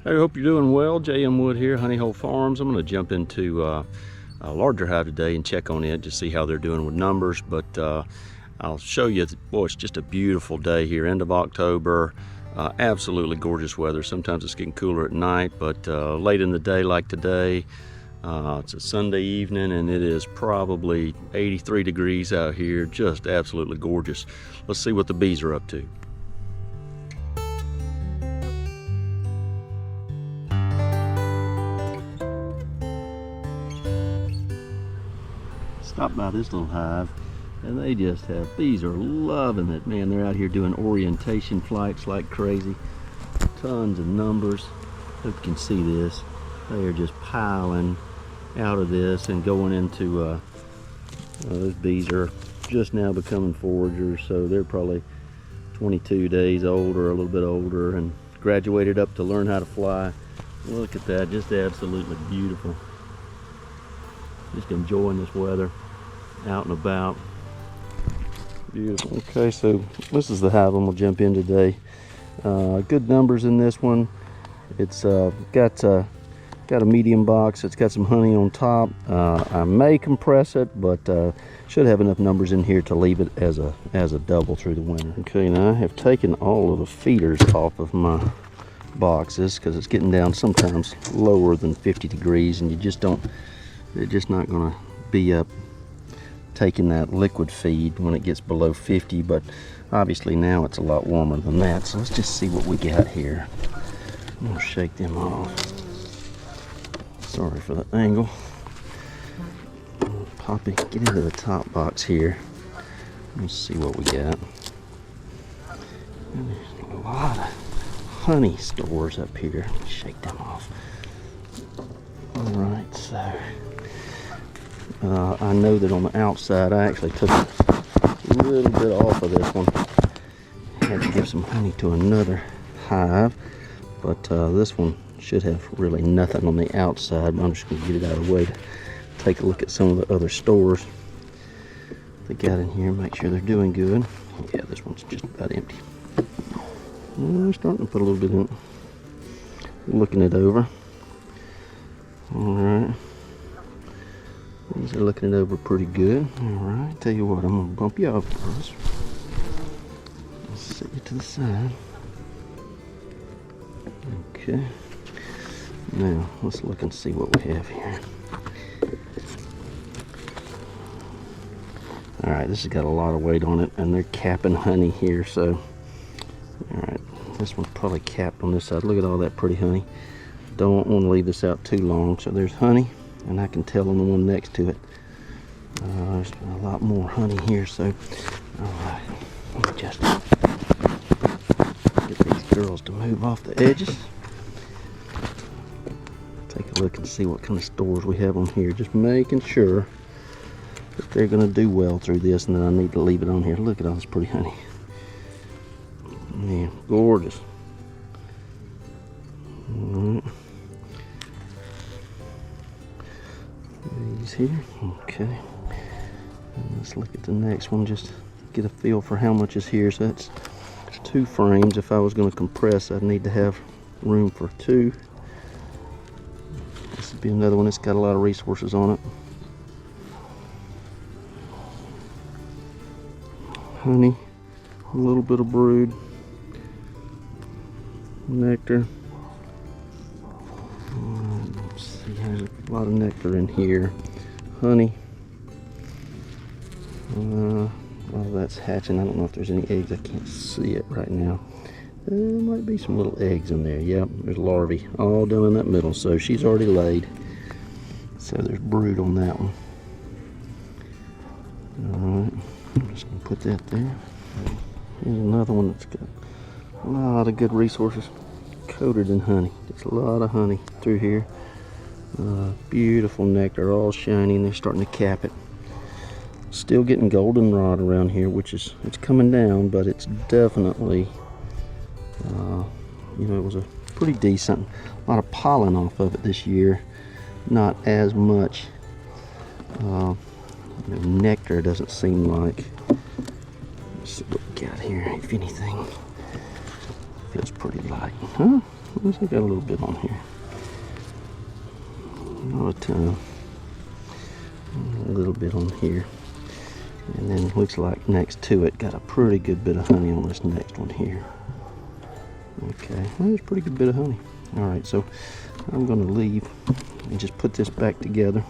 Hey, I hope you're doing well. J.M. Wood here, Honey Hole Farms. I'm going to jump into a larger hive today and check on it, just see how they're doing with numbers. But I'll show you, boy, it's just a beautiful day here, end of October. Absolutely gorgeous weather. Sometimes it's getting cooler at night, but late in the day like today, it's a Sunday evening and it is probably 83 degrees out here. Just absolutely gorgeous. Let's see what the bees are up to. Stop by this little hive and they just have, bees are loving it. Man, they're out here doing orientation flights like crazy. Tons of numbers. Hope you can see this. They are just piling out of this and going into, those bees are just now becoming foragers, so they're probably 22 days old or a little bit older and graduated up to learn how to fly. Look at that, just absolutely beautiful. Just enjoying this weather, out and about. Beautiful. Okay, so this is the hive I'm gonna jump in today. Good numbers in this one. It's got a medium box. It's got some honey on top. I may compress it, but should have enough numbers in here to leave it as a double through the winter. Okay, now I have taken all of the feeders off of my boxes because it's getting down sometimes lower than 50 degrees, and you just don't. They're just not going to be up taking that liquid feed when it gets below 50, but obviously now it's a lot warmer than that. So let's just see what we got here. I'm going to shake them off. Sorry for the angle. Poppy, get into the top box here. Let's see what we got. And there's a lot of honey stores up here. Shake them off. Alright, so I know that on the outside I actually took a little bit off of this one. Had to give some honey to another hive, but this one should have really nothing on the outside. But I'm just going to get it out of the way to take a look at some of the other stores they got in here, make sure they're doing good. Yeah, this one's just about empty. We're starting to put a little bit in it. Looking it over. Alright. These are looking it over pretty good. Alright, tell you what, I'm going to bump you off first. Let's set you to the side. Okay. Now, let's look and see what we have here. Alright, this has got a lot of weight on it, and they're capping honey here, so. Alright, this one's probably capped on this side. Look at all that pretty honey. Don't want to leave this out too long. So there's honey, and I can tell on the one next to it. There's a lot more honey here, so alright, let me just get these girls to move off the edges. Take a look and see what kind of stores we have on here. Just making sure that they're going to do well through this, and then I need to leave it on here. Look at all this pretty honey. Man, gorgeous. Alright. These here, okay. And let's look at the next one, just get a feel for how much is here. So that's 2 frames. If I was going to compress, I'd need to have room for 2. This would be another one that's got a lot of resources on it. Honey, a little bit of brood, nectar. Let's see, there's a lot of nectar in here. Honey. Well, that's hatching. I don't know if there's any eggs. I can't see it right now. There might be some little eggs in there. Yep, there's larvae all down in that middle. So she's already laid. So there's brood on that one. Alright, I'm just going to put that there. Here's another one that's got a lot of good resources. Coated in honey. Just a lot of honey through here. Beautiful nectar, all shiny, and they're starting to cap it. Still getting goldenrod around here, which is, it's coming down, but it's definitely, you know, it was a pretty decent. A lot of pollen off of it this year. Not as much nectar, doesn't seem like. Let's see what we got here, if anything. Feels pretty light, huh? Looks like I got a little bit on here. Not a ton. A little bit on here. And then looks like next to it got a pretty good bit of honey on this next one here. Okay, well, there's a pretty good bit of honey. Alright, so I'm going to leave and just put this back together.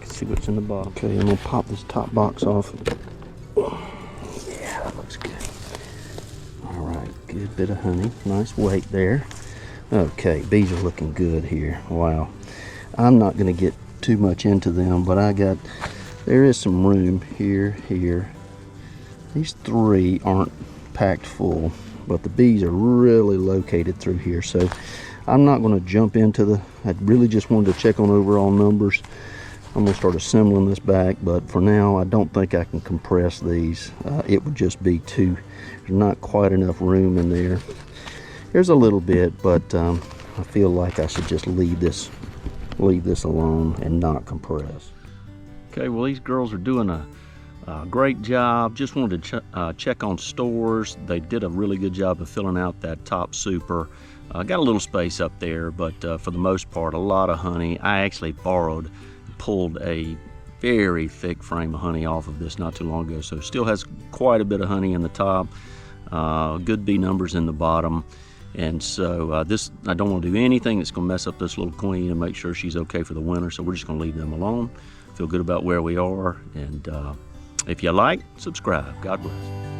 See what's in the box. Okay, I'm going to pop this top box off. Yeah, that looks good. Alright, good bit of honey. Nice weight there. Okay, bees are looking good here. Wow. I'm not going to get too much into them, but there is some room here. These three aren't packed full, but the bees are really located through here, so I'm not going to jump into I really just wanted to check on overall numbers. I'm going to start assembling this back, but for now I don't think I can compress these. It would just be there's not quite enough room in there. There's a little bit, but I feel like I should just leave this alone and not compress. Okay, well, these girls are doing a great job. Just wanted to check on stores. They did a really good job of filling out that top super. Got a little space up there, but for the most part, a lot of honey. I actually pulled a very thick frame of honey off of this not too long ago, so still has quite a bit of honey in the top. Good bee numbers in the bottom. And so I don't want to do anything that's going to mess up this little queen and make sure she's okay for the winter, so we're just going to leave them alone. Feel good about where we are, and if you like, subscribe. God bless.